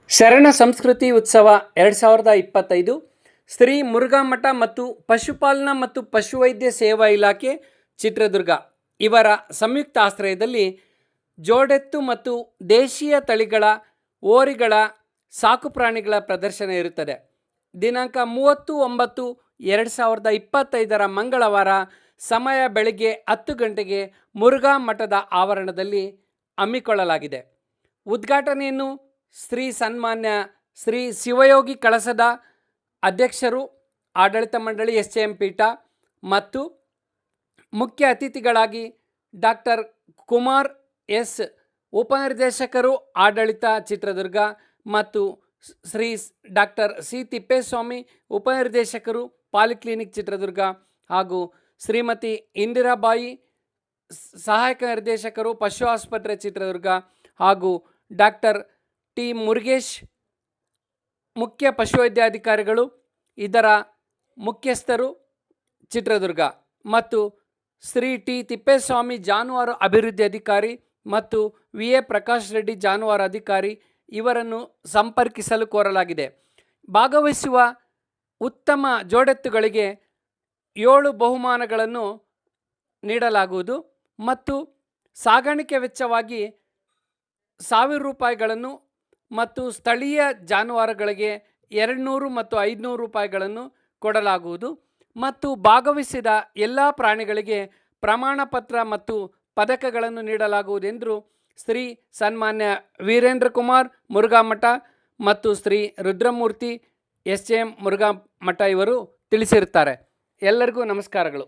ಶರಣ ಸಂಸ್ಕೃತಿ ಉತ್ಸವ 2025 ಶ್ರೀ ಮುರುಘಾ ಮಠ ಮತ್ತು ಪಶುಪಾಲನಾ ಮತ್ತು ಪಶುವೈದ್ಯ ಸೇವಾ ಇಲಾಖೆ ಚಿತ್ರದುರ್ಗ ಇವರ ಸಂಯುಕ್ತ ಆಶ್ರಯದಲ್ಲಿ ಜೋಡೆತ್ತು ಮತ್ತು ದೇಶೀಯ ತಳಿಗಳ ಓರಿಗಳ ಸಾಕುಪ್ರಾಣಿಗಳ ಪ್ರದರ್ಶನ ಇರುತ್ತದೆ. ದಿನಾಂಕ 30/9/2025 ಮಂಗಳವಾರ ಸಮಯ ಬೆಳಗ್ಗೆ 10 ಗಂಟೆಗೆ ಮುರುಘಾ ಮಠದ ಆವರಣದಲ್ಲಿ ಹಮ್ಮಿಕೊಳ್ಳಲಾಗಿದೆ. ಉದ್ಘಾಟನೆಯನ್ನು ಶ್ರೀ ಸನ್ಮಾನ್ಯ ಶ್ರೀ ಶಿವಯೋಗಿ ಕಳಸದ ಅಧ್ಯಕ್ಷರು, ಆಡಳಿತ ಮಂಡಳಿ SJM ಪೀಠ ಮತ್ತು ಮುಖ್ಯ ಅತಿಥಿಗಳಾಗಿ ಡಾಕ್ಟರ್ ಕುಮಾರ್ ಎಸ್, ಉಪನಿರ್ದೇಶಕರು ಆಡಳಿತ ಚಿತ್ರದುರ್ಗ, ಮತ್ತು ಶ್ರೀ ಡಾಕ್ಟರ್ ಸಿ ತಿಪ್ಪೇಸ್ವಾಮಿ, ಉಪನಿರ್ದೇಶಕರು ಪಾಲಿಕ್ಲಿನಿಕ್ ಚಿತ್ರದುರ್ಗ, ಹಾಗೂ ಶ್ರೀಮತಿ ಇಂದಿರಾಬಾಯಿ, ಸಹಾಯಕ ನಿರ್ದೇಶಕರು ಪಶು ಆಸ್ಪತ್ರೆ ಚಿತ್ರದುರ್ಗ, ಹಾಗೂ ಡಾಕ್ಟರ್ ಟಿ ಮುರುಗೇಶ್, ಮುಖ್ಯ ಪಶುವೈದ್ಯಾಧಿಕಾರಿಗಳು, ಇದರ ಮುಖ್ಯಸ್ಥರು ಚಿತ್ರದುರ್ಗ, ಮತ್ತು ಶ್ರೀ ಟಿ ತಿಪ್ಪೇಸ್ವಾಮಿ, ಜಾನುವಾರು ಅಭಿವೃದ್ಧಿ ಅಧಿಕಾರಿ, ಮತ್ತು VA ಪ್ರಕಾಶ್ ರೆಡ್ಡಿ, ಜಾನುವಾರು ಅಧಿಕಾರಿ ಇವರನ್ನು ಸಂಪರ್ಕಿಸಲು ಕೋರಲಾಗಿದೆ. ಭಾಗವಹಿಸುವ ಉತ್ತಮ ಜೋಡೆತ್ತುಗಳಿಗೆ 7 ಬಹುಮಾನಗಳನ್ನು ನೀಡಲಾಗುವುದು ಮತ್ತು ಸಾಗಾಣಿಕೆ ವೆಚ್ಚವಾಗಿ 1000 ರೂಪಾಯಿಗಳನ್ನು ಮತ್ತು ಸ್ಥಳೀಯ ಜಾನುವಾರುಗಳಿಗೆ 200 ಮತ್ತು 500 ರೂಪಾಯಿಗಳನ್ನು ಕೊಡಲಾಗುವುದು ಮತ್ತು ಭಾಗವಹಿಸಿದ ಎಲ್ಲ ಪ್ರಾಣಿಗಳಿಗೆ ಪ್ರಮಾಣ ಪತ್ರ ಮತ್ತು ಪದಕಗಳನ್ನು ನೀಡಲಾಗುವುದೆಂದು ಶ್ರೀ ಸನ್ಮಾನ್ಯ ವೀರೇಂದ್ರ ಕುಮಾರ್ ಮುರುಘಾ ಮಠ ಮತ್ತು ಶ್ರೀ ರುದ್ರಮೂರ್ತಿ SJM ಮುರುಘಾ ಮಠ ಇವರು ತಿಳಿಸಿರುತ್ತಾರೆ. ಎಲ್ಲರಿಗೂ ನಮಸ್ಕಾರಗಳು.